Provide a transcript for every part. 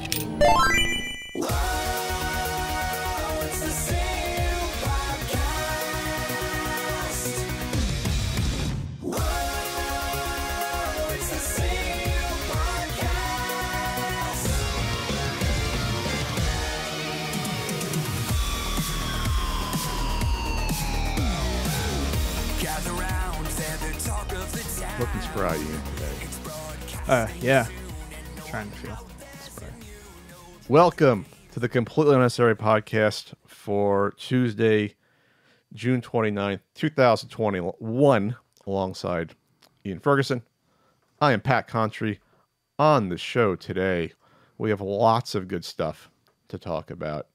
Looking spry today. Yeah. Trying to feel spry. Welcome to the Completely Unnecessary Podcast for Tuesday, June 29th, 2021, alongside Ian Ferguson. I am Pat Contry. On the show today, we have lots of good stuff to talk about.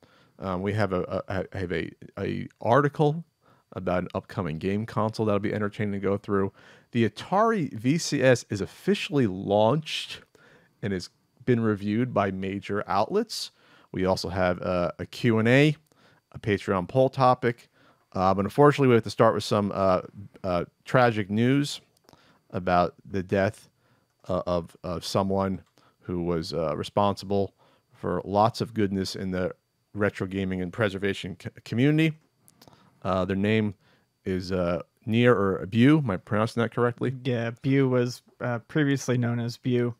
We have a article about an upcoming game console that'll be entertaining to go through. The Atari VCS is officially launched and has been reviewed by major outlets. We also have a Q&A, a Patreon poll topic. But unfortunately, we have to start with some tragic news about the death of someone who was responsible for lots of goodness in the retro gaming and preservation community. Their name is Nir or byuu. Am I pronouncing that correctly? Yeah, byuu was previously known as byuu.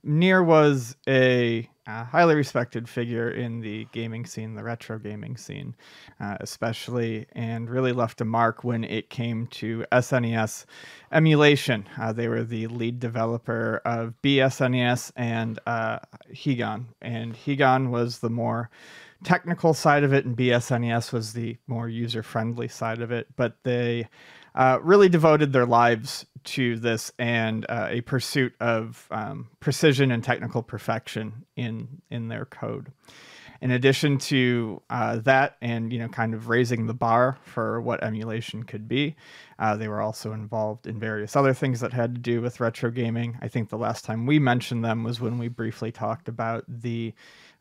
Nir was a highly respected figure in the gaming scene, the retro gaming scene, especially, and really left a mark when it came to SNES emulation. They were the lead developer of BSNES and Higan, and Higan was the more technical side of it, and BSNES was the more user-friendly side of it. But they really devoted their lives to this and a pursuit of precision and technical perfection in their code. In addition to that, and kind of raising the bar for what emulation could be, they were also involved in various other things that had to do with retro gaming. I think the last time we mentioned them was when we briefly talked about the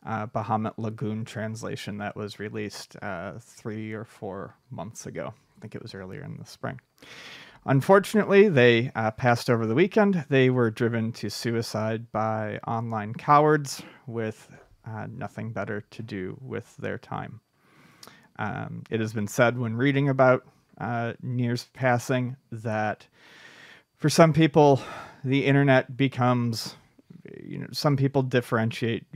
Bahamut Lagoon translation that was released 3 or 4 months ago. I think it was earlier in the spring. Unfortunately, they passed over the weekend. They were driven to suicide by online cowards with nothing better to do with their time. It has been said when reading about Nir's passing that for some people, the internet becomes, some people differentiate,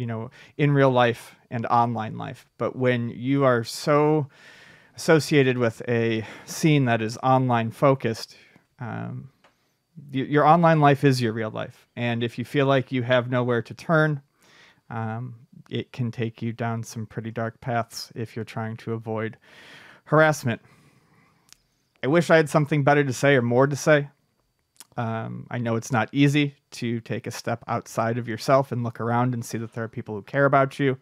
in real life and online life. But when you are so associated with a scene that is online focused, your online life is your real life. And if you feel like you have nowhere to turn, it can take you down some pretty dark paths if you're trying to avoid harassment. I wish I had something better to say or more to say. I know it's not easy to take a step outside of yourself and look around and see that there are people who care about you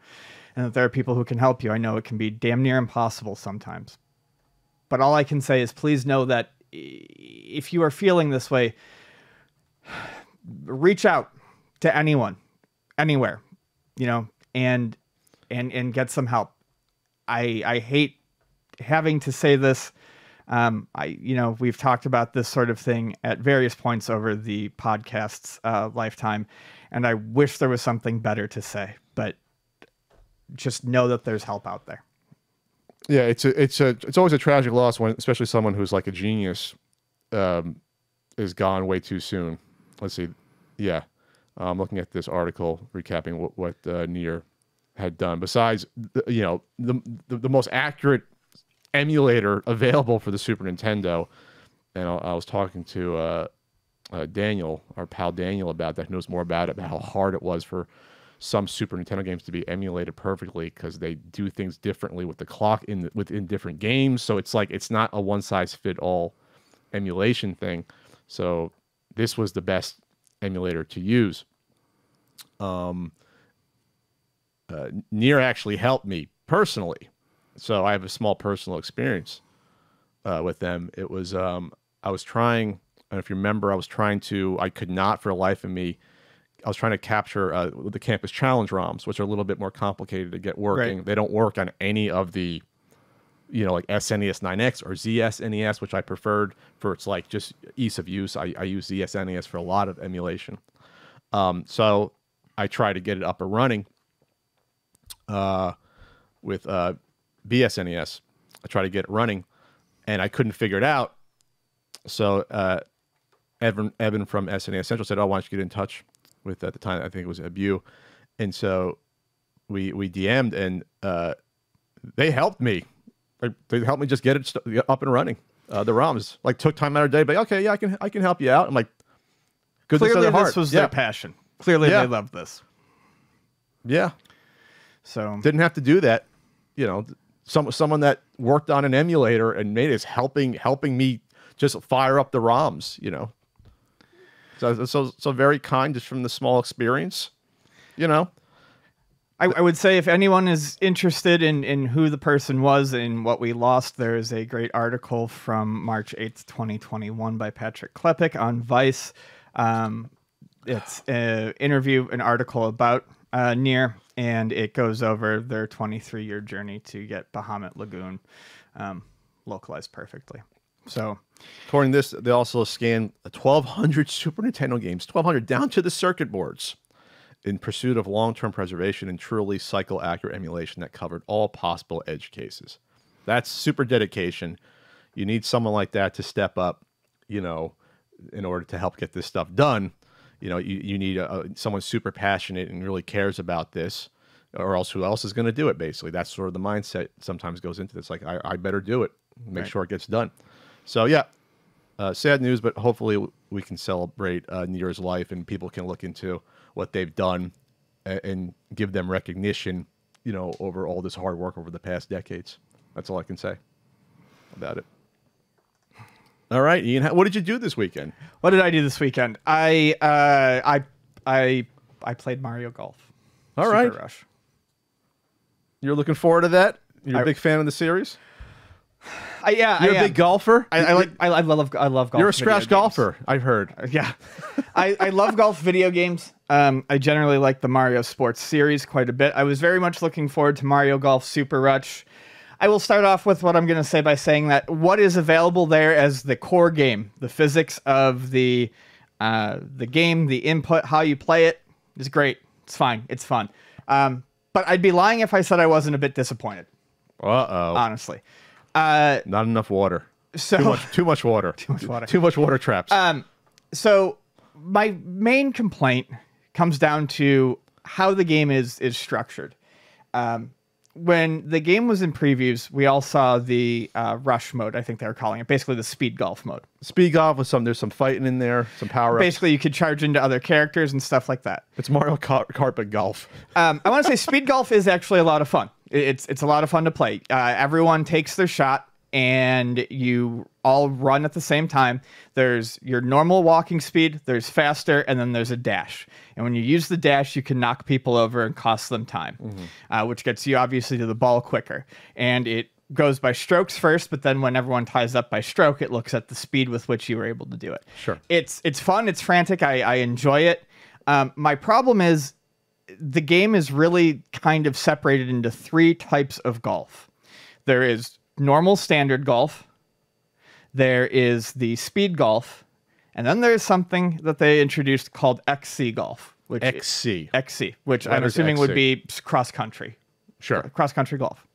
and that there are people who can help you. I know it can be damn near impossible sometimes. But all I can say is please know that if you are feeling this way, reach out to anyone, anywhere, and get some help. I hate having to say this. We've talked about this sort of thing at various points over the podcast's lifetime, and I wish there was something better to say, but just know that there's help out there. Yeah, it's always a tragic loss when, especially someone who's like a genius, is gone way too soon. Let's see. Yeah. I'm looking at this article recapping what Nir had done. Besides, the most accurate emulator available for the Super Nintendo, and I was talking to Daniel, our pal Daniel, about that. He knows more about it, about how hard it was for some Super Nintendo games to be emulated perfectly because they do things differently with the clock within different games. So it's not a one-size-fit-all emulation thing. So this was the best emulator to use. Nir actually helped me personally, so I have a small personal experience with them. It was I was trying, and if you remember, I could not for the life of me. I was trying to capture the Campus Challenge ROMs, which are a little bit more complicated to get working. Right. They don't work on any of the, like SNES 9X or ZSNES, which I preferred for its just ease of use. I use ZSNES for a lot of emulation. So I tried to get it up and running with BSNES. I tried to get it running, and I couldn't figure it out. So Evan from SNES Central said, "Oh, why don't you get in touch with, at the time, I think it was byuu." And so we DM'd, and they helped me. They helped me just get it up and running. The ROMs like took time out of their day, but okay, yeah, I can help you out. I'm like, clearly this was their passion. Clearly they loved this. Yeah. So didn't have to do that. You know, someone that worked on an emulator and made it helping me just fire up the ROMs. You know, so very kind just from the small experience. You know. I would say if anyone is interested in who the person was and what we lost, there is a great article from March 8th, 2021 by Patrick Klepek on Vice. It's an article about Nier, and it goes over their 23-year journey to get Bahamut Lagoon localized perfectly. So, according to this, they also scanned 1,200 Super Nintendo games, 1,200 down to the circuit boards, in pursuit of long-term preservation and truly cycle-accurate emulation that covered all possible edge cases. That's super dedication. You need someone like that to step up, you know, in order to help get this stuff done. You know, you need someone super passionate and really cares about this, or else who else is going to do it, basically. That's sort of the mindset sometimes goes into this. Like, I better do it, make sure it gets done. So, yeah, sad news, but hopefully we can celebrate Nier's life and people can look into what they've done and give them recognition, you know, over all this hard work over the past decades. That's all I can say about it. All right, Ian, what did you do this weekend? What did I do this weekend? I played Mario Golf. All Super right. Rush. You're looking forward to that? You're a big fan of the series? You're a big golfer? I love golf. You're a scratch golfer, I've heard. Yeah. I love golf video games. I generally like the Mario Sports series quite a bit. I was very much looking forward to Mario Golf Super Rush. I will start off with what I'm going to say by saying that what is available there as the core game, the physics of the game, the input, how you play it, is great. It's fine. It's fun. But I'd be lying if I said I wasn't a bit disappointed. Uh-oh. Honestly. Not enough water. So too much water. Too much water. Too much water traps. So my main complaint comes down to how the game is structured. When the game was in previews, we all saw the rush mode, I think they were calling it, basically the speed golf mode. Speed golf with there's some fighting in there, some power-ups. Basically, you could charge into other characters and stuff like that. It's Mario Kart but golf. I want to say speed golf is actually a lot of fun. It's a lot of fun to play. Everyone takes their shot, and you all run at the same time. There's your normal walking speed, there's faster, and then there's a dash. And when you use the dash, you can knock people over and cost them time, which gets you obviously to the ball quicker. And it goes by strokes first, but then when everyone ties up by stroke, it looks at the speed with which you were able to do it. Sure. It's fun, it's frantic, I enjoy it. My problem is the game is really kind of separated into three types of golf. There is normal standard golf, there is the speed golf, and then there's something that they introduced called XC golf. XC, which I'm assuming would be cross country. Sure. Cross country golf.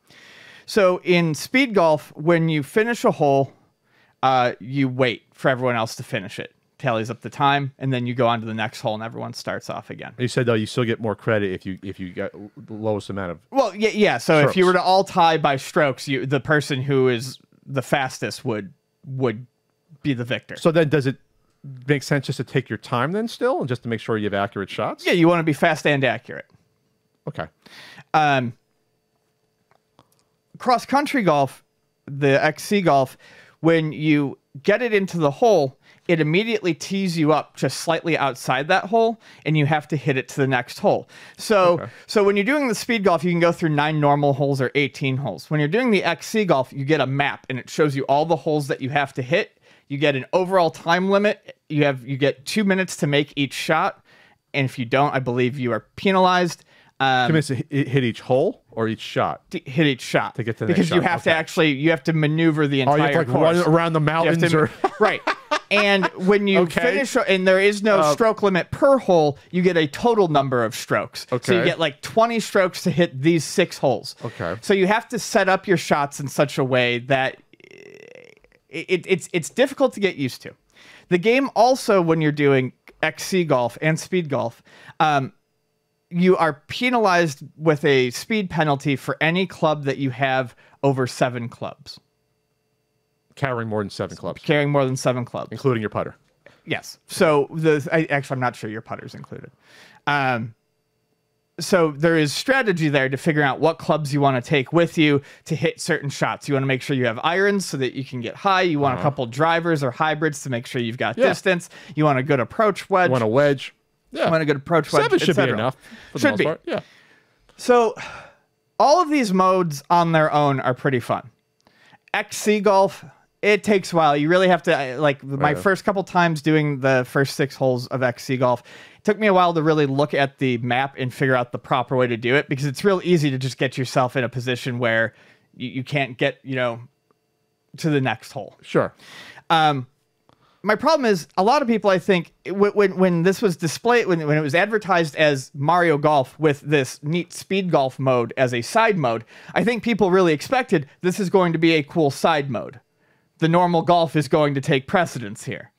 So in speed golf, when you finish a hole, you wait for everyone else to finish it. Tallies up the time, and then you go on to the next hole, and everyone starts off again. You said, though, you still get more credit if you got the lowest amount of... Well, yeah. So strokes. If you were to all tie by strokes, the person who is the fastest would be the victor. So then does it make sense just to take your time then still, and just to make sure you have accurate shots? Yeah, you want to be fast and accurate. Okay. Cross-country golf, the XC golf, when you get it into the hole, it immediately tees you up just slightly outside that hole, and you have to hit it to the next hole. So when you're doing the speed golf, you can go through 9 normal holes or 18 holes. When you're doing the XC golf, you get a map, and it shows you all the holes that you have to hit. You get an overall time limit. You get 2 minutes to make each shot, and if you don't, I believe you are penalized. 2 minutes to hit each hole? or each shot? To hit each shot. To get to the because next you shot. have to actually, you have to maneuver the entire Oh, you have to like course. run around the mountains Right. And when you finish, and there is no stroke limit per hole, you get a total number of strokes. Okay. So you get like 20 strokes to hit these 6 holes. Okay. So you have to set up your shots in such a way that it's difficult to get used to. The game also, when you're doing XC golf and speed golf, you are penalized with a speed penalty for any club that you have over 7 clubs. Carrying more than 7 clubs. Carrying more than 7 clubs. Including your putter. Yes. So actually, I'm not sure your putter's included. So there is strategy there to figure out what clubs you want to take with you to hit certain shots. You want to make sure you have irons so that you can get high. You want a couple drivers or hybrids to make sure you've got distance. You want a good approach wedge. You want a wedge. Yeah. You want a good approach wedge. 7 should be enough. For the most part. Yeah. So all of these modes on their own are pretty fun. XC golf, it takes a while. You really have to, like, my first couple times doing the first 6 holes of XC golf, it took me a while to really look at the map and figure out the proper way to do it, because it's real easy to just get yourself in a position where you can't get, to the next hole. Sure. My problem is a lot of people, I think, when this was displayed, when it was advertised as Mario Golf with this neat speed golf mode as a side mode, I think people really expected this is going to be a cool side mode. The normal golf is going to take precedence here.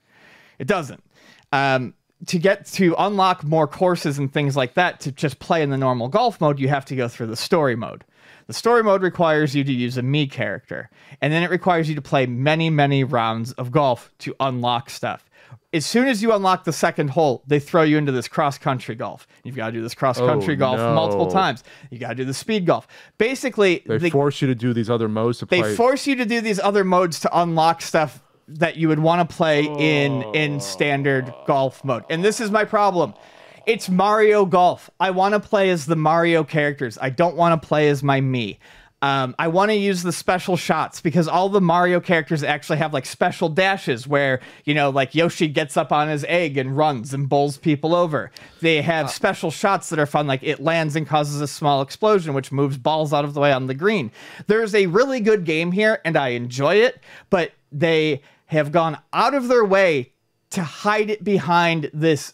It doesn't. To unlock more courses and things like that, to just play in the normal golf mode, you have to go through the story mode. The story mode requires you to use a me character, and then it requires you to play many, many rounds of golf to unlock stuff. As soon as you unlock the second hole, they throw you into this cross-country golf. You've got to do this cross-country golf multiple times. You got to do the speed golf. Basically, they force you to do these other modes to play. They force you to do these other modes to unlock stuff that you would want to play in standard golf mode. And this is my problem. It's Mario Golf. I want to play as the Mario characters. I don't want to play as my me. I want to use the special shots because all the Mario characters actually have like special dashes where, like Yoshi gets up on his egg and runs and bowls people over. They have special shots that are fun, like it lands and causes a small explosion, which moves balls out of the way on the green. There's a really good game here, and I enjoy it, but they have gone out of their way to hide it behind this,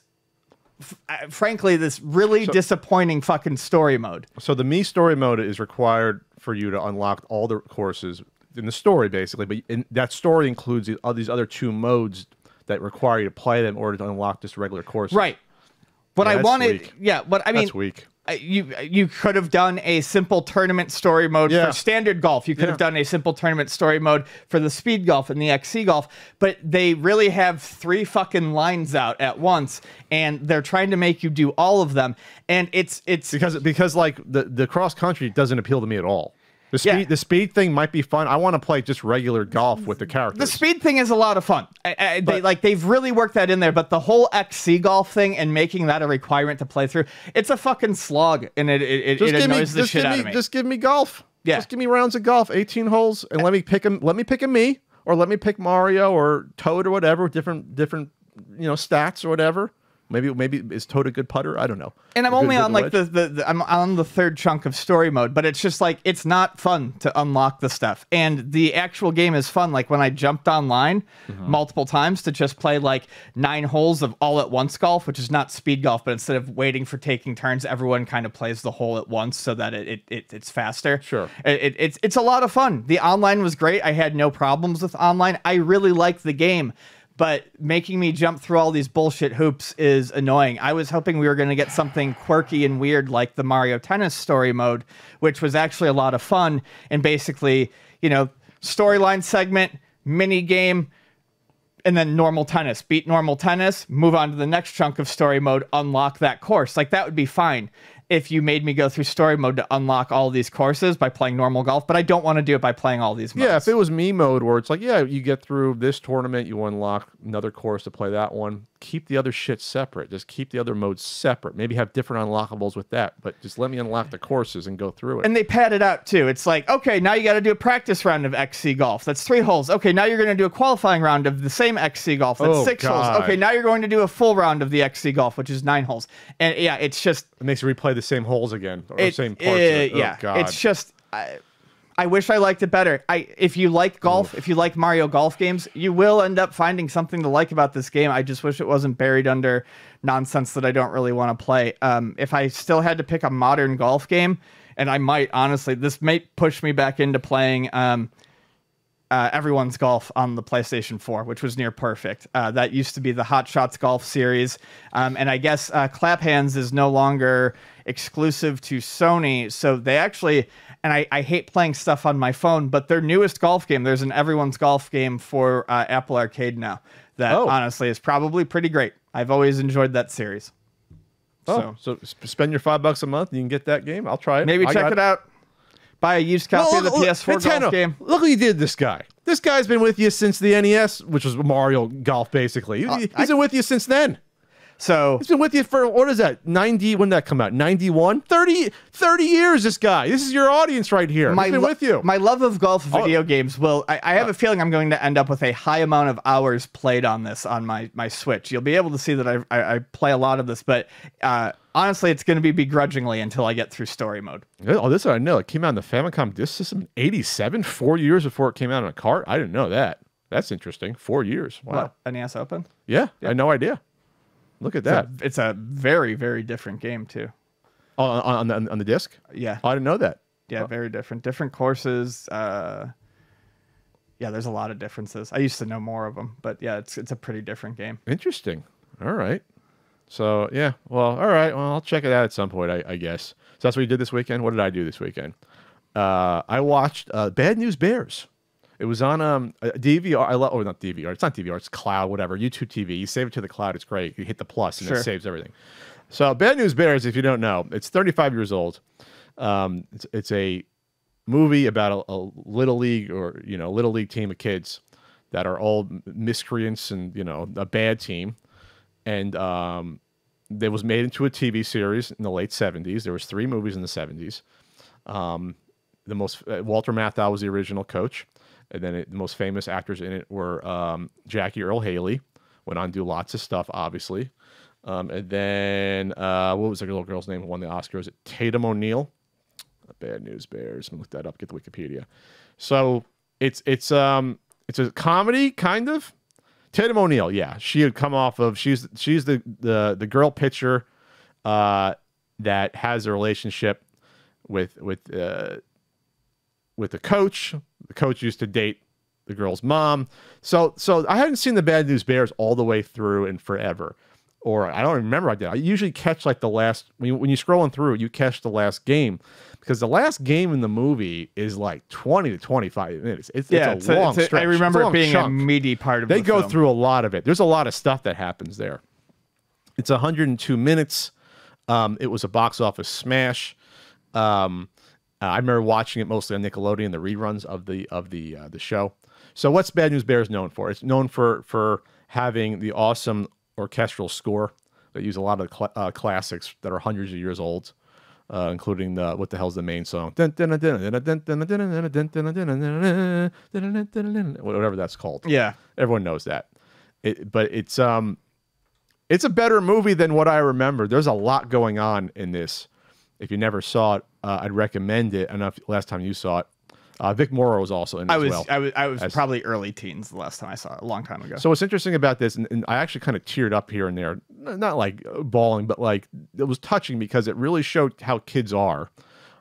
frankly, this really disappointing fucking story mode. So the me story mode is required for you to unlock all the courses in the story, basically. But that story includes all these other 2 modes that require you to play them in order to unlock just regular courses. Right. What I wanted, weak. What I mean, that's weak. You could have done a simple tournament story mode for standard golf. You could have done a simple tournament story mode for the speed golf and the XC golf, but they really have 3 fucking lines out at once, and they're trying to make you do all of them, and it's because like the cross country doesn't appeal to me at all. The speed thing might be fun. I want to play just regular golf with the characters. The speed thing is a lot of fun. They've really worked that in there, but the whole XC golf thing and making that a requirement to play through, it's a fucking slog, and it annoys the shit out of me. Just give me golf. Yeah. Just give me rounds of golf, 18 holes, and let me pick a me, or let me pick Mario or Toad or whatever, different stats or whatever. Maybe is Toad a good putter? I don't know. And I'm only on like I'm on the 3rd chunk of story mode, but it's just like it's not fun to unlock the stuff. And the actual game is fun. Like when I jumped online multiple times to just play like 9 holes of all at once golf, which is not speed golf, but instead of waiting for taking turns, everyone kind of plays the hole at once so that it's faster. Sure. It's a lot of fun. The online was great. I had no problems with online. I really liked the game. But making me jump through all these bullshit hoops is annoying. I was hoping we were going to get something quirky and weird like the Mario Tennis story mode, which was actually a lot of fun. And basically, storyline segment, mini game, and then normal tennis. Beat normal tennis, move on to the next chunk of story mode, unlock that course. Like, that would be fine if you made me go through story mode to unlock all these courses by playing normal golf, but I don't want to do it by playing all these modes. Yeah, if it was me mode where it's like, you get through this tournament, you unlock another course to play that one. Keep the other shit separate. Just keep the other modes separate. Maybe have different unlockables with that, but just let me unlock the courses and go through it. And they pad it out too. It's like, okay, now you got to do a practice round of XC golf. That's 3 holes. Okay, now you're going to do a qualifying round of the same XC golf. That's 6 holes. Okay, now you're going to do a full round of the XC golf, which is 9 holes. And yeah, it's just... It makes you replay the same holes again, or same parts. Of it. Oh, Yeah, God. it's just. I wish I liked it better. If you like golf, if you like Mario Golf games, you will end up finding something to like about this game. I just wish it wasn't buried under nonsense that I don't really want to play. If I still had to pick a modern golf game, and I might, honestly, this might push me back into playing Everyone's Golf on the PlayStation 4, which was near perfect. That used to be the Hot Shots Golf series. And I guess Clap Hands is no longer exclusive to Sony. So they actually, and I hate playing stuff on my phone, but their newest golf game, there's an Everyone's Golf game for Apple Arcade now that honestly is probably pretty great. I've always enjoyed that series. So spend your $5 a month and you can get that game. I'll try it. Maybe check it out. Buy a used copy of the PS4 Nintendo, golf game. Look what you did, this guy. This guy's been with you since the NES, which was Mario Golf, basically. He's been with you since then. So he's been with you for, what is that, 90, when did that come out, 91? 30 years, this guy. This is your audience right here. He's been with you. My love of golf video games will, I have a feeling I'm going to end up with a high amount of hours played on this on my Switch. You'll be able to see that I play a lot of this, but honestly, it's going to be begrudgingly until I get through story mode. Oh, this I know. It came out in the Famicom Disk System in 87, 4 years before it came out on a cart. I didn't know that. That's interesting. 4 years. Wow. What, NES Open? Yeah, I had no idea. Look at that. It's a very, very different game, too. Oh, on the disc? Yeah. Oh, I didn't know that. Yeah, very different. Different courses. Yeah, there's a lot of differences. I used to know more of them, but yeah, it's a pretty different game. Interesting. All right. So, yeah. Well, all right. Well, I'll check it out at some point, I guess. So that's what you did this weekend? What did I do this weekend? I watched Bad News Bears. It was on DVR. Not DVR. It's not DVR. It's cloud, whatever. YouTube TV. You save it to the cloud. It's great. You hit the plus and it saves everything. So Bad News Bears, if you don't know, it's 35 years old. It's a movie about a little league little league team of kids that are all miscreants and, a bad team. And it was made into a TV series in the late 70s. There was 3 movies in the 70s. Walter Matthau was the original coach. And then the most famous actors in it were Jackie Earle Haley, went on to do lots of stuff, obviously. And then, what was the little girl's name who won the Oscars? Tatum O'Neal. Bad News Bears. I'm going to look that up, get the Wikipedia. So it's a comedy, kind of. Tatum O'Neal, yeah. She had come off of, she's the girl pitcher that has a relationship with the coach. The coach used to date the girl's mom. So I hadn't seen the Bad News Bears all the way through in forever. Or I don't remember I did. I usually catch like the last, when you're scrolling through, you catch the last game. Because the last game in the movie is like 20 to 25 minutes. It's a long stretch. I remember it being a meaty part of the film. They go through a lot of it. There's a lot of stuff that happens there. It's 102 minutes. It was a box office smash. I remember watching it mostly on Nickelodeon, the reruns of the show. So what's Bad News Bears known for? It's known for having the awesome orchestral score that use a lot of classics that are hundreds of years old, including what the hell's the main song? Whatever that's called. Yeah, everyone knows that. But it's a better movie than what I remember. There's a lot going on in this. If you never saw it, I'd recommend it. I don't know if last time you saw it. Vic Morrow was also in it as well. I was probably early teens the last time I saw it, a long time ago. So what's interesting about this, and I actually kind of teared up here and there, not like bawling, but like it was touching because it really showed how kids are,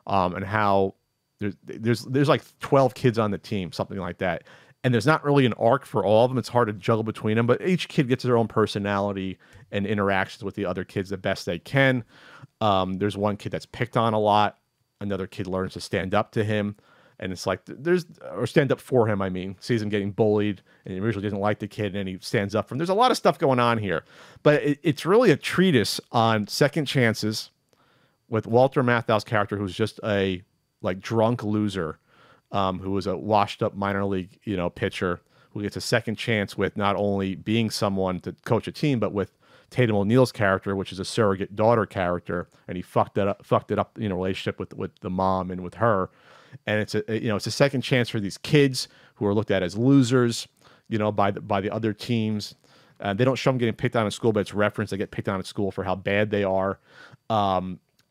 and how there's like 12 kids on the team, something like that. And there's not really an arc for all of them. It's hard to juggle between them, but each kid gets their own personality and interactions with the other kids the best they can. There's one kid that's picked on a lot. Another kid learns to stand up to him. And it's like, or stand up for him, I mean. Sees him getting bullied, and he originally doesn't like the kid, and then he stands up for him. There's a lot of stuff going on here. But it's really a treatise on second chances with Walter Matthau's character, who's just a drunk loser, who was a washed-up minor league pitcher, who gets a second chance with not only being someone to coach a team, but with Tatum O'Neal's character, which is a surrogate daughter character, and he fucked it up in a relationship with the mom and with her. And it's a second chance for these kids who are looked at as losers, by the other teams. They don't show them getting picked on in school, but it's referenced. They get picked on at school for how bad they are.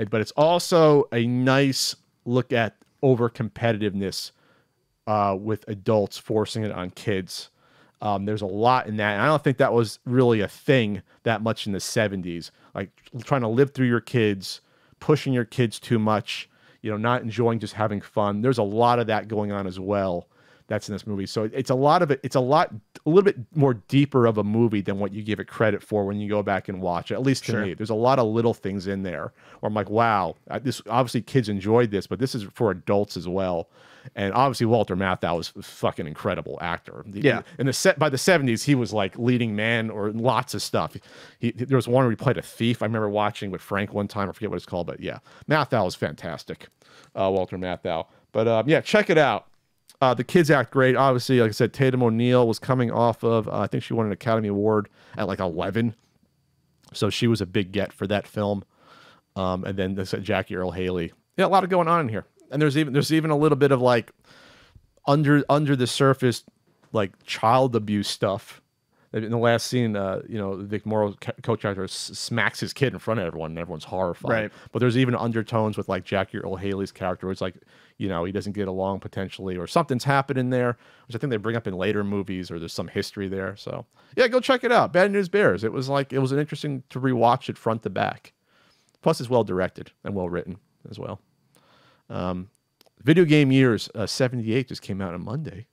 but it's also a nice look at over competitiveness with adults forcing it on kids. There's a lot in that. And I don't think that was really a thing that much in the 70s. Like trying to live through your kids, pushing your kids too much, not enjoying just having fun. There's a lot of that going on as well. That's in this movie. So it's a lot of it. It's a little bit more deeper of a movie than what you give it credit for when you go back and watch it, at least to me. There's a lot of little things in there where I'm like, wow, this obviously kids enjoyed this, but this is for adults as well. And obviously Walter Matthau was a fucking incredible actor. Yeah. By the 70s, he was like leading man or lots of stuff. There was one where he played a thief. I remember watching with Frank one time. I forget what it's called, but yeah, Matthau is fantastic. Walter Matthau. But yeah, check it out. The kids act great. Obviously, like I said, Tatum O'Neal was coming off of, I think she won an Academy Award at like 11. So she was a big get for that film. And then this Jackie Earle Haley. Yeah, a lot of going on in here. And there's even a little bit of like under the surface, like child abuse stuff. In the last scene, Vic Morrow's co-character smacks his kid in front of everyone, and everyone's horrified. Right. But there's even undertones with like Jackie Earle Haley's character, where it's like, he doesn't get along potentially, or something's happened in there, which I think they bring up in later movies, or there's some history there. So yeah, go check it out. Bad News Bears. It was an interesting to rewatch it front to back. Plus, it's well directed and well written as well. Video Game Years 78 just came out on Monday.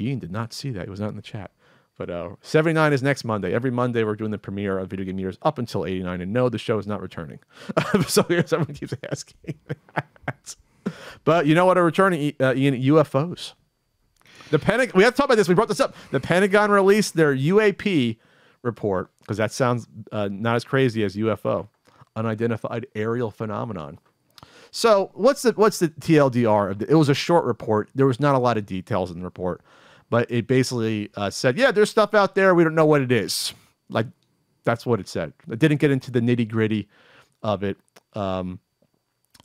Ian did not see that. He was not in the chat. But 79 is next Monday. Every Monday we're doing the premiere of Video Game Years up until 89. And no, the show is not returning. So someone keeps asking that. But you know what are returning, Ian? UFOs. We have to talk about this. We brought this up. The Pentagon released their UAP report, because that sounds not as crazy as UFO, unidentified aerial phenomenon. So what's the TLDR of it? It was a short report. There was not a lot of details in the report, but it basically said, yeah, there's stuff out there. We don't know what it is. Like, that's what it said. It didn't get into the nitty gritty of it.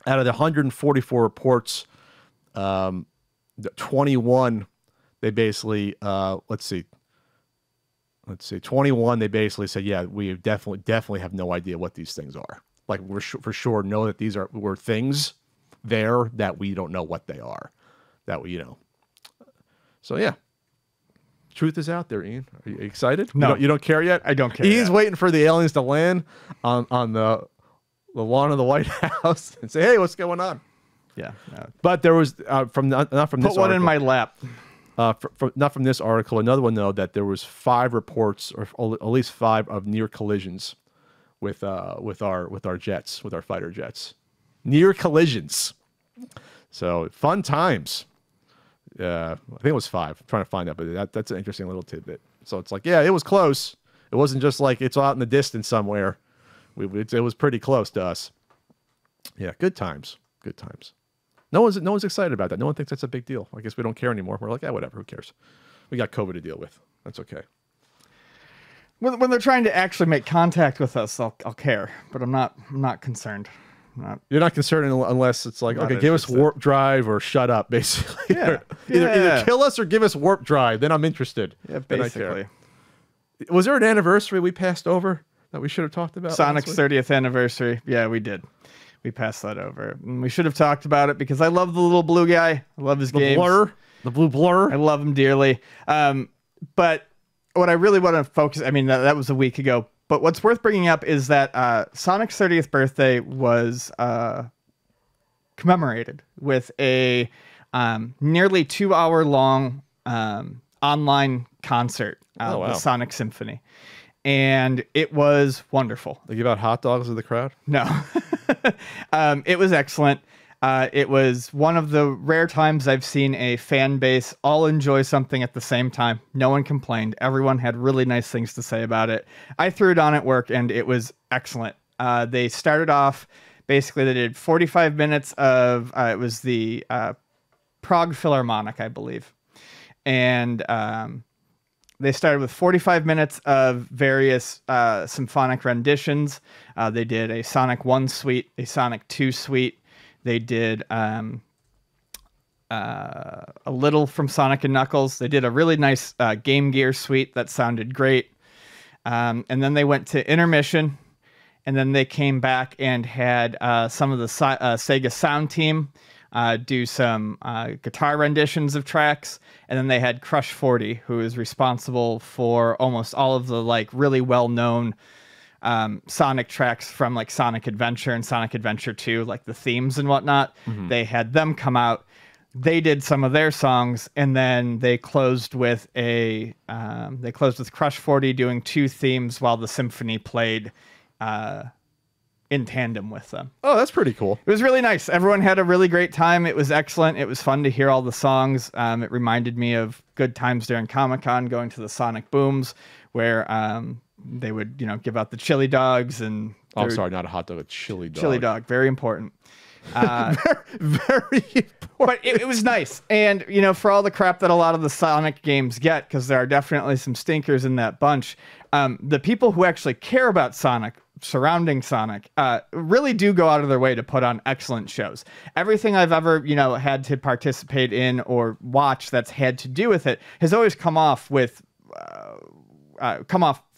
Out of the 144 reports, 21, they basically, 21, they basically said, yeah, we definitely have no idea what these things are. Like, we're for sure know that these were things there that we don't know what they are. That we, So yeah, truth is out there. Ian, are you excited? No, you don't care yet. I don't care. Ian's waiting for the aliens to land on the lawn of the White House and say, "Hey, what's going on?" Yeah, no. But there was not from this. Put one in my lap. Not from this article. Another one though, that there was 5 reports, or at least 5 of near collisions with our jets, with our fighter jets, near collisions. So fun times. I think it was 5. I'm trying to find that, but that's an interesting little tidbit. So it's like, yeah, it was close. It wasn't just like it's out in the distance somewhere. It was pretty close to us. Yeah, good times. Good times. No one's excited about that. No one thinks that's a big deal. I guess we don't care anymore. We're like, yeah, whatever. Who cares? We got COVID to deal with. That's okay. When they're trying to actually make contact with us, I'll care. But I'm not concerned. You're not concerned unless it's like, okay, give us warp drive or shut up, basically. Yeah. Either kill us or give us warp drive. Then I'm interested. Yeah, basically. Was there an anniversary we passed over that we should have talked about? Sonic's 30th anniversary. Yeah, we did. We passed that over. And we should have talked about it because I love the little blue guy. I love his games. The blue blur. I love him dearly. But what I really want to focus, I mean, that was a week ago. But what's worth bringing up is that Sonic's 30th birthday was commemorated with a nearly 2-hour-long online concert, the Sonic Symphony. And it was wonderful. They give out hot dogs to the crowd? No. It was excellent. It was one of the rare times I've seen a fan base all enjoy something at the same time. No one complained. Everyone had really nice things to say about it. I threw it on at work, and it was excellent. They started off, basically, they did 45 minutes of, it was the Prague Philharmonic, I believe. And they started with 45 minutes of various symphonic renditions. They did a Sonic 1 suite, a Sonic 2 suite. They did a little from Sonic and Knuckles. They did a really nice Game Gear suite that sounded great. And then they went to intermission. and then they came back and had some of the Sega sound team do some guitar renditions of tracks, and then they had Crush 40, who is responsible for almost all of the like really well-known Sonic tracks from like Sonic Adventure and Sonic Adventure 2, like the themes and whatnot. They had them come out. They did some of their songs, and then they closed with Crush 40 doing 2 themes while the symphony played in tandem with them. Oh, that's pretty cool. It was really nice. Everyone had a really great time. It was excellent. It was fun to hear all the songs. It reminded me of good times during Comic-Con, going to the Sonic Booms, where they would, give out the chili dogs and. Oh, I'm sorry, not a hot dog, a chili dog. Chili dog, very important. Very important. But it was nice. And, for all the crap that a lot of the Sonic games get, because there are definitely some stinkers in that bunch, the people who actually care about Sonic, surrounding Sonic, really do go out of their way to put on excellent shows. Everything I've ever, had to participate in or watch that's had to do with it has always come off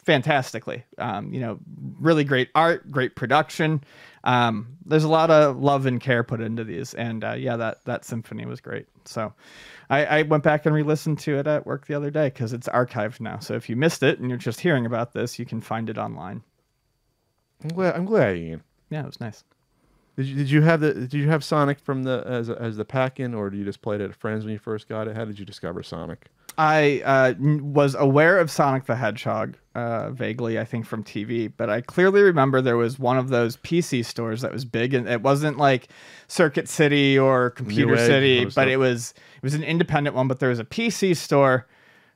fantastically. Really great art, great production. There's a lot of love and care put into these, and that symphony was great. So I went back and re-listened to it at work the other day because it's archived now. So if you missed it and you're just hearing about this, you can find it online. I'm glad, Ian. Yeah, it was nice. Did you have Sonic from as the pack-in, or did you just play it at friends when you first got it? How did you discover Sonic? I was aware of Sonic the Hedgehog vaguely, I think from TV, but I clearly remember there was one of those PC stores that was big, and it wasn't like Circuit City or Computer City, but it was an independent one. But there was a PC store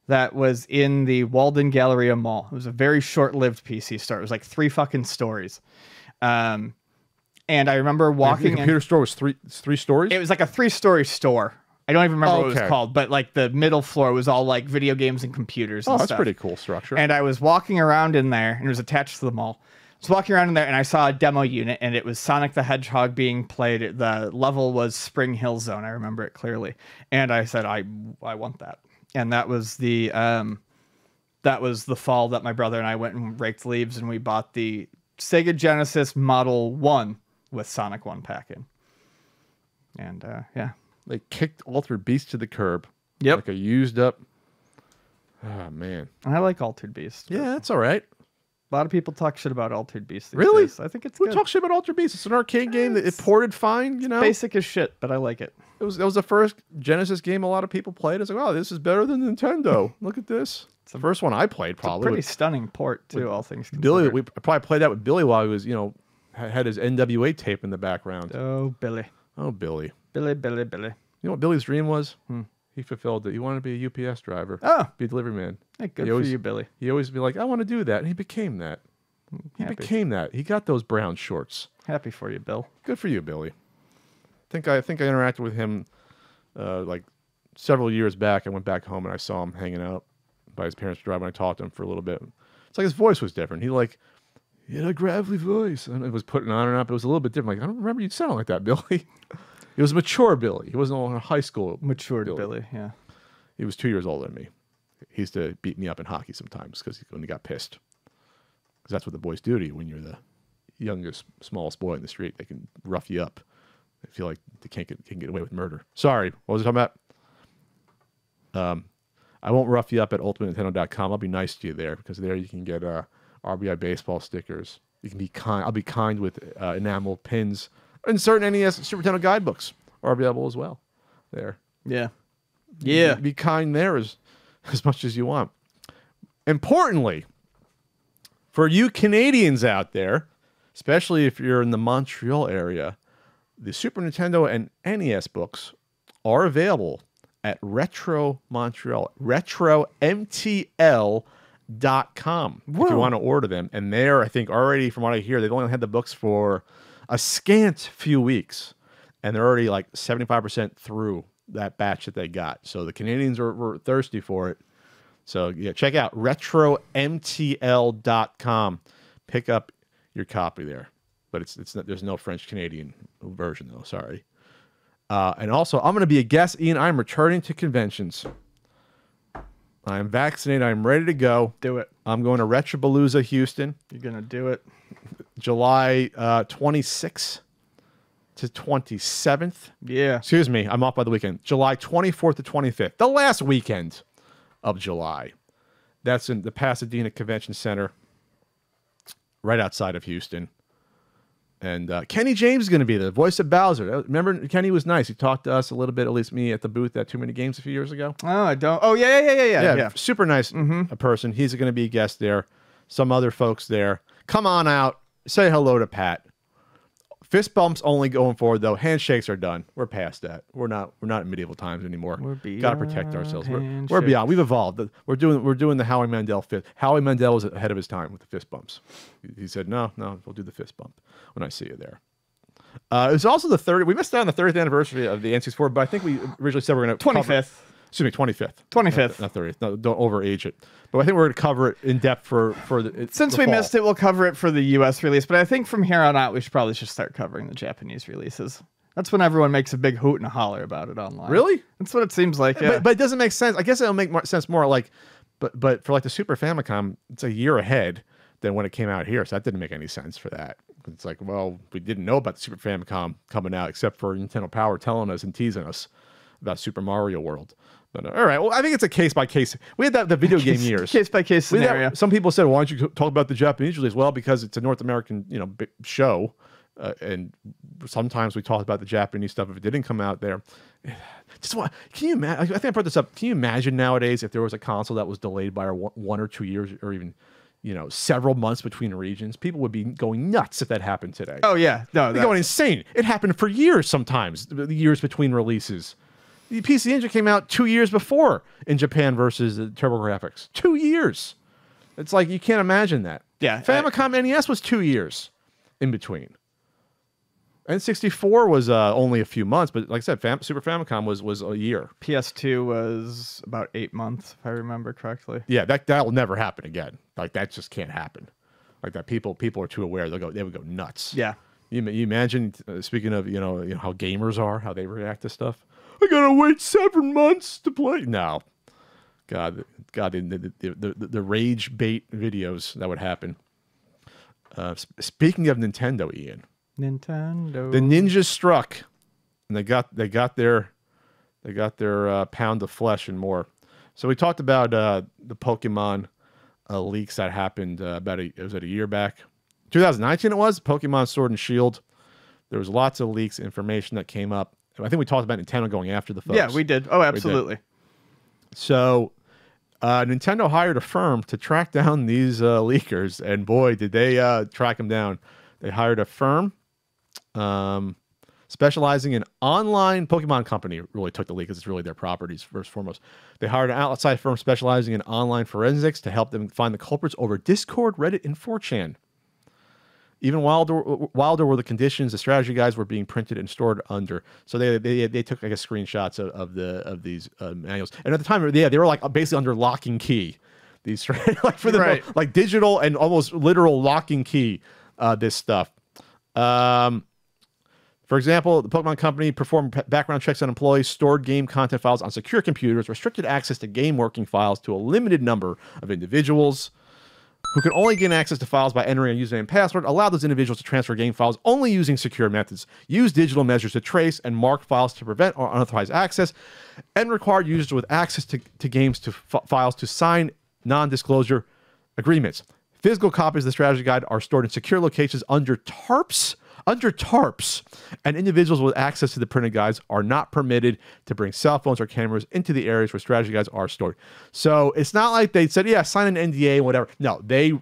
that was in the Walden Galleria Mall. It was a very short-lived PC store. It was like 3 fucking stories. And I remember walking. The computer store was three stories? It was like a 3-story store. I don't even remember what it was called, but like the middle floor was all like video games and computers and that's stuff. pretty cool structure. And I was walking around in there, and it was attached to the mall. I was walking around in there, and I saw a demo unit, and it was Sonic the Hedgehog being played. The level was Spring Hill Zone. I remember it clearly. And I said, I want that. And that was the fall that my brother and I went and raked leaves, and we bought the Sega Genesis Model 1 with Sonic 1 pack-in. And yeah. They kicked Altered Beast to the curb. Yep. Like a used up. Oh, man. I like Altered Beast. Yeah, that's all right. A lot of people talk shit about Altered Beast these really? days. I think it's Who good. talks shit about Altered Beast? It's an arcade game that it ported fine, Basic as shit, but I like it. It was the first Genesis game a lot of people played. It's like, oh, this is better than Nintendo. Look at this. It's the first one I played, probably. It's a pretty stunning port, too, all things considered. Billy, we probably played that with Billy while he was, had his NWA tape in the background. Oh, Billy. Oh, Billy. Billy. You know what Billy's dream was? He fulfilled it. He wanted to be a UPS driver. Oh. Be a delivery man. Hey, good for you, Billy. He always be like, I want to do that. And he became that. Became that. He got those brown shorts. Happy for you, Bill. Good for you, Billy. I think I interacted with him like several years back. I went back home and I saw him hanging out by his parents' drive, and I talked to him for a little bit. It's like his voice was different. He had a gravelly voice, and it was putting on and up. It was a little bit different. Like, I don't remember you sounding like that, Billy. He was mature Billy. He wasn't in high school. Matured Billy, yeah. He was 2 years older than me. He used to beat me up in hockey sometimes when he got pissed. Because that's what the boys do to you when you're the youngest, smallest boy in the street. They can rough you up. They feel like they can't get away with murder. Sorry, what was I talking about? I won't rough you up at ultimatenintendo.com. I'll be nice to you there, because there you can get RBI baseball stickers. You can be kind. I'll be kind with enamel pins and certain NES Super Nintendo guidebooks are available as well. There. Yeah. Yeah. Be kind there as much as you want. Importantly, for you Canadians out there, especially if you're in the Montreal area, the Super Nintendo and NES books are available at Retro Montreal, retromtl.com if you want to order them. And there, I think already, from what I hear, they've only had the books for a scant few weeks, and they're already like 75% through that batch that they got. So the Canadians were thirsty for it. So yeah, check out retromtl.com. Pick up your copy there. But it's not, there's no French Canadian version though. Sorry. And also, I'm going to be a guest, Ian. I'm returning to conventions. I'm vaccinated. I'm ready to go. Do it. I'm going to Retroballooza, Houston. You're going to do it. July 26th to 27th. Yeah. Excuse me, I'm off by the weekend. July 24th to 25th, the last weekend of July. That's in the Pasadena Convention Center, right outside of Houston. And Kenny James is going to be there, the voice of Bowser. Remember, Kenny was nice. He talked to us a little bit, at least me, at the booth at Too Many Games a few years ago. Oh, I don't. Oh, yeah. Super nice a person. He's going to be a guest there. Some other folks there. Come on out. Say hello to Pat. Fist bumps only going forward, though. Handshakes are done. We're past that. We're not in medieval times anymore. We're beyond. Got to protect ourselves. We're beyond. We've evolved. We're doing the Howie Mandel fist. Howie Mandel was ahead of his time with the fist bumps. He said, no, we'll do the fist bump when I see you there. It was also the 30th. We missed out on the 30th anniversary of the NC4, but I think we originally said we're going to 25th. Excuse me, 25th. 25th. Not 30th. No, don't overage it. But I think we're going to cover it in depth for the Since we missed it, we'll cover it for the U.S. release. But I think from here on out, we should probably just start covering the Japanese releases. That's when everyone makes a big hoot and a holler about it online. Really? That's what it seems like. Yeah. But it doesn't make sense. I guess it'll make more sense more like, but for like the Super Famicom, it's a year ahead than when it came out here. So that didn't make any sense for that. It's like, well, we didn't know about the Super Famicom coming out except for Nintendo Power telling us and teasing us about Super Mario World. But all right, well, I think it's a case by case. We had the video game years, case by case scenario. Some people said, "Why don't you talk about the Japanese release?" Well, because it's a North American, show, and sometimes we talk about the Japanese stuff if it didn't come out there. Can you imagine? I think I brought this up. Can you imagine nowadays if there was a console that was delayed by 1 or 2 years, or even several months between regions? People would be going nuts if that happened today. Oh yeah, no, they're going insane. It happened for years. Sometimes the years between releases. The PC Engine came out 2 years before in Japan versus the TurboGrafx. 2 years. It's like you can't imagine that. Yeah. Famicom NES was 2 years in between. N64 was only a few months, but like I said, Super Famicom was a year. PS2 was about 8 months, if I remember correctly. Yeah, that will never happen again. Like that just can't happen. Like that, people are too aware. They would go nuts. Yeah. You imagine speaking of how gamers are, how they react to stuff. I gotta wait 7 months to play. No, God, the rage bait videos that would happen. Speaking of Nintendo, Ian, Nintendo, the ninjas struck, and they got their pound of flesh and more. So we talked about the Pokemon leaks that happened it was a year back, 2019. It was Pokemon Sword and Shield. There was lots of leaks, information that came up. I think we talked about Nintendo going after the folks. Yeah, we did. Oh, absolutely. So Nintendo hired a firm to track down these leakers, and boy, did they track them down. They hired a firm specializing in online. Pokemon Company really took the lead because it's really their properties first and foremost. They hired an outside firm specializing in online forensics to help them find the culprits over Discord, Reddit, and 4chan. Even wilder were the conditions the strategy guides were being printed and stored under. So they took, I guess, screenshots of these manuals. And at the time, they were like basically under lock and key. These like for the like digital and almost literal lock and key. This stuff. For example, the Pokemon Company performed background checks on employees, stored game content files on secure computers, restricted access to game working files to a limited number of individuals who could only gain access to files by entering a username and password, allowed those individuals to transfer game files only using secure methods, use digital measures to trace and mark files to prevent or unauthorized access, and required users with access to games files to sign non-disclosure agreements. Physical copies of the strategy guide are stored in secure locations under tarps, and individuals with access to the printed guides are not permitted to bring cell phones or cameras into the areas where strategy guides are stored. So it's not like they said, yeah, sign an NDA and whatever. No, they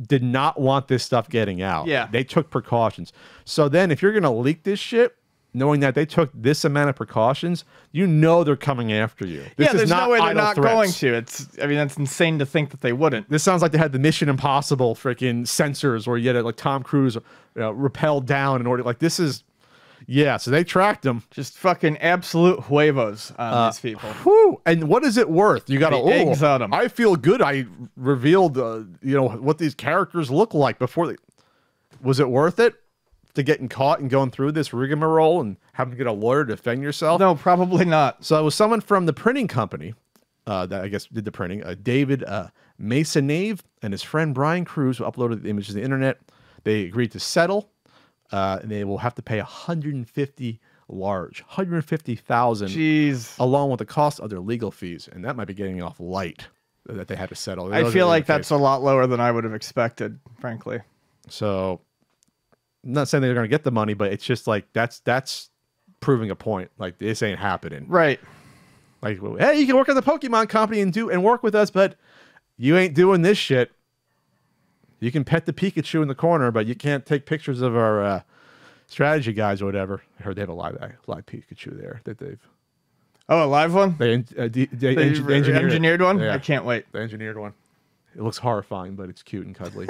did not want this stuff getting out. Yeah. They took precautions. So then if you're going to leak this shit, knowing that they took this amount of precautions, they're coming after you. There's no way they're not going to. That's insane to think that they wouldn't. This sounds like they had the Mission Impossible freaking sensors where you had like Tom Cruise rappelled down in order. Like this is, so they tracked them. Just fucking absolute huevos on these people. Whew. And what is it worth? You got to eggs on them. I feel good. I revealed, what these characters look like before they. Was it worth it? To getting caught and going through this rigmarole and having to get a lawyer to defend yourself? No, probably not. So it was someone from the printing company that I guess did the printing, David Masonave and his friend Brian Cruz, who uploaded the images to the internet. They agreed to settle, and they will have to pay 150,000, Jeez. along with the cost of their legal fees, and that might be getting off light that they had to settle. I feel like that's a lot lower than I would have expected, frankly. So, I'm not saying they're going to get the money, but it's just like that's proving a point. Like, this ain't happening. Right. Like, hey, you can work at the Pokemon company and work with us, but you ain't doing this shit. You can pet the Pikachu in the corner, but you can't take pictures of our strategy guys or whatever. I heard they have a live Pikachu there that they've. Oh, a live one? They engineered one? Yeah. I can't wait. They engineered one. It looks horrifying, but it's cute and cuddly.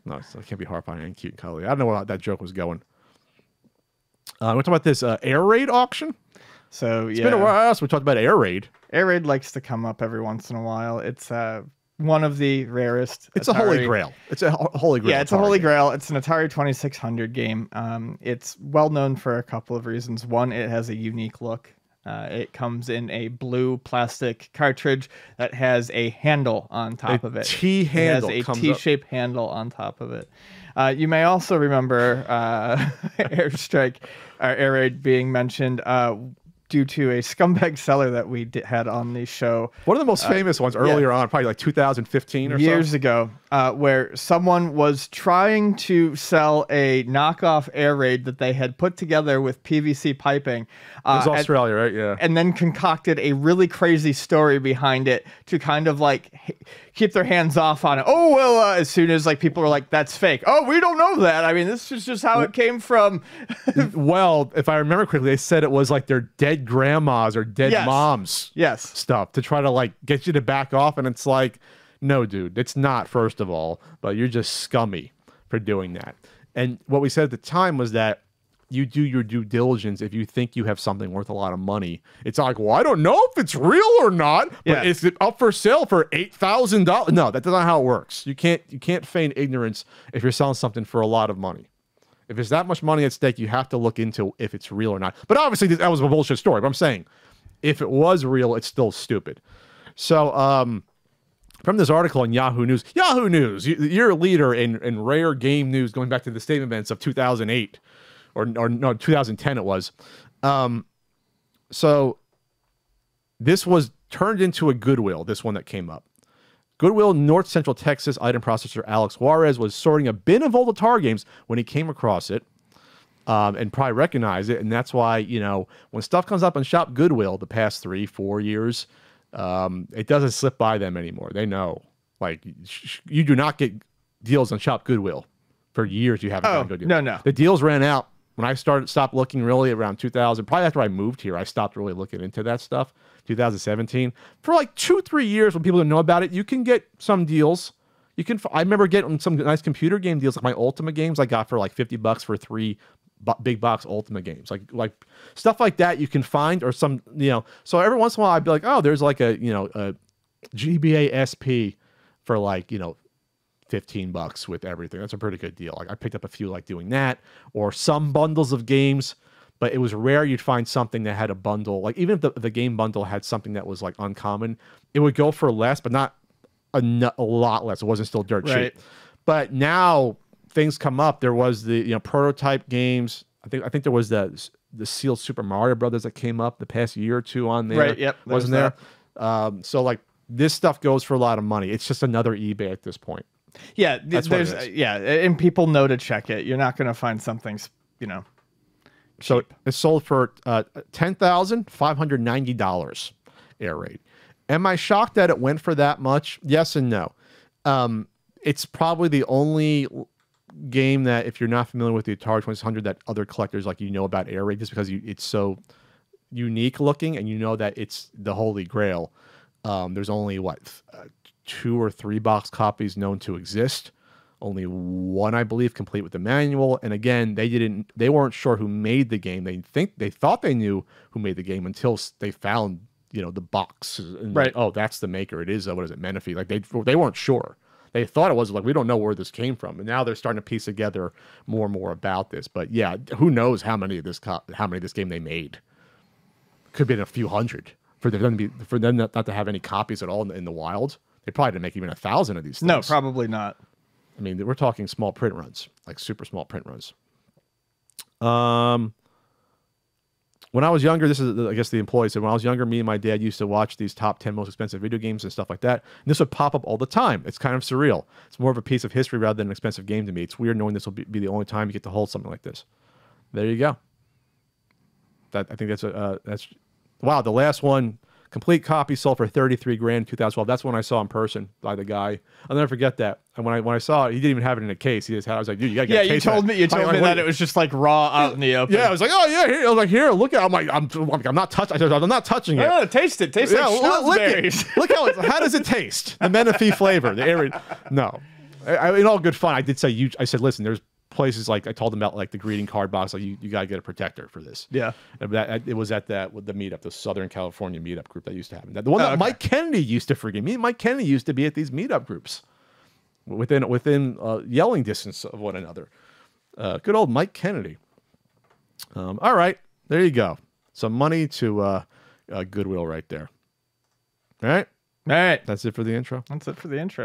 No, it can't be horrifying and cute and cuddly. I don't know where that joke was going. We're talking about this Air Raid auction. So, It's been a while since we talked about Air Raid. Air Raid likes to come up every once in a while. It's one of the rarest. It's a holy grail. It's a holy grail. Yeah, it's a holy grail. It's an Atari 2600 game. It's well known for a couple of reasons. One, it has a unique look. It comes in a blue plastic cartridge that has a handle on top of it. T-handle. It has a T-shaped handle on top of it. You may also remember Airstrike, Air Raid being mentioned due to a scumbag seller that we had on the show. One of the most famous ones earlier on, probably like 2015 or so. Years ago, where someone was trying to sell a knockoff Air Raid that they had put together with PVC piping. It was Australia, right? Yeah. And then concocted a really crazy story behind it to kind of like keep their hands off on it. Oh, well, as soon as like people were like, that's fake. Oh, we don't know that. I mean, this is just how it came from. Well, if I remember correctly, they said it was like their dead grandmas or dead moms stuff to try to like get you to back off. And it's like, no, dude, it's not, first of all, but you're just scummy for doing that. And what we said at the time was that you do your due diligence if you think you have something worth a lot of money. It's not like, well, I don't know if it's real or not, but is it up for sale for $8,000? No, that's not how it works. You can't feign ignorance if you're selling something for a lot of money. If there's that much money at stake, you have to look into if it's real or not. But obviously, that was a bullshit story. But I'm saying, if it was real, it's still stupid. So, from this article in Yahoo News, you're a leader in rare game news going back to the State events of 2008. Or no, 2010 it was. So this was turned into a Goodwill, this one that came up. Goodwill North Central Texas item processor Alex Juarez was sorting a bin of old Atari games when he came across it and probably recognized it. And that's why, when stuff comes up on Shop Goodwill the past 3-4 years, it doesn't slip by them anymore. They know. Like, you do not get deals on Shop Goodwill. For years, you haven't gotten good deals. No. The deals ran out. When I stopped looking really around 2000, probably after I moved here, I stopped really looking into that stuff, 2017. For like 2-3 years when people didn't know about it, you can get some deals. I remember getting some nice computer game deals, like my Ultima games I got for like $50 for 3 big box Ultima games. Like stuff like that you can find, or some, so every once in a while I'd be like, oh, there's like a GBA SP for like, $15 with everything. That's a pretty good deal. Like I picked up a few like doing that, or some bundles of games, but it was rare you'd find something that had a bundle. Like even if the game bundle had something that was like uncommon, it would go for less, but not a lot less. It wasn't still dirt cheap. But now things come up. There was the prototype games. I think there was the sealed Super Mario Brothers that came up the past year or two on there. Right. Yep. Wasn't there? So like this stuff goes for a lot of money. It's just another eBay at this point. Yeah, and people know to check it. You're not going to find something, So it's sold for $10,590 Air Raid. Am I shocked that it went for that much? Yes and no. It's probably the only game that, if you're not familiar with the Atari 2600, that other collectors about Air Raid, just because it's so unique looking, and that it's the holy grail. There's only 2 or 3 box copies known to exist. Only one, I believe, complete with the manual. And again, they weren't sure who made the game. They thought they knew who made the game until they found, the box. And right. Oh, that's the maker. It is, what is it, Menifee? Like they weren't sure. They thought it was we don't know where this came from. And now they're starting to piece together more and more about this. But yeah, who knows how many of this game they made? Could be a few hundred for them not to have any copies at all in the wild. They probably didn't make even 1,000 of these things. No, probably not. I mean, we're talking small print runs, like super small print runs. When I was younger, this is, I guess the employee said, when I was younger, me and my dad used to watch these top 10 most expensive video games and stuff like that. And this would pop up all the time. It's kind of surreal. It's more of a piece of history rather than an expensive game to me. It's weird knowing this will be the only time you get to hold something like this. There you go. I think that's wow. The last one, complete copy, sold for $33,000 in 2012. That's when I saw in person by the guy. I'll never forget that. And when I saw it, he didn't even have it in a case. He just had. I was like, dude, you gotta get a case. You told me that it was just like raw out in the open. Yeah, I was like, oh yeah. Here. I was like, here, look at. I'm not touching. I'm not touching it. Yeah, taste it. Taste like strawberries. Look how does it taste? The Menifee flavor. No, in all good fun. I did say I said, listen, there's places like I told them about like the greeting card box. Like you gotta get a protector for this. Yeah, it was at the meetup, the Southern California meetup group that used to happen. The one that Mike Kennedy used to forgive me. Mike Kennedy used to be at these meetup groups within yelling distance of one another. Good old Mike Kennedy. All right, there you go. Some money to Goodwill right there. All right. All right. That's it for the intro. That's it for the intro.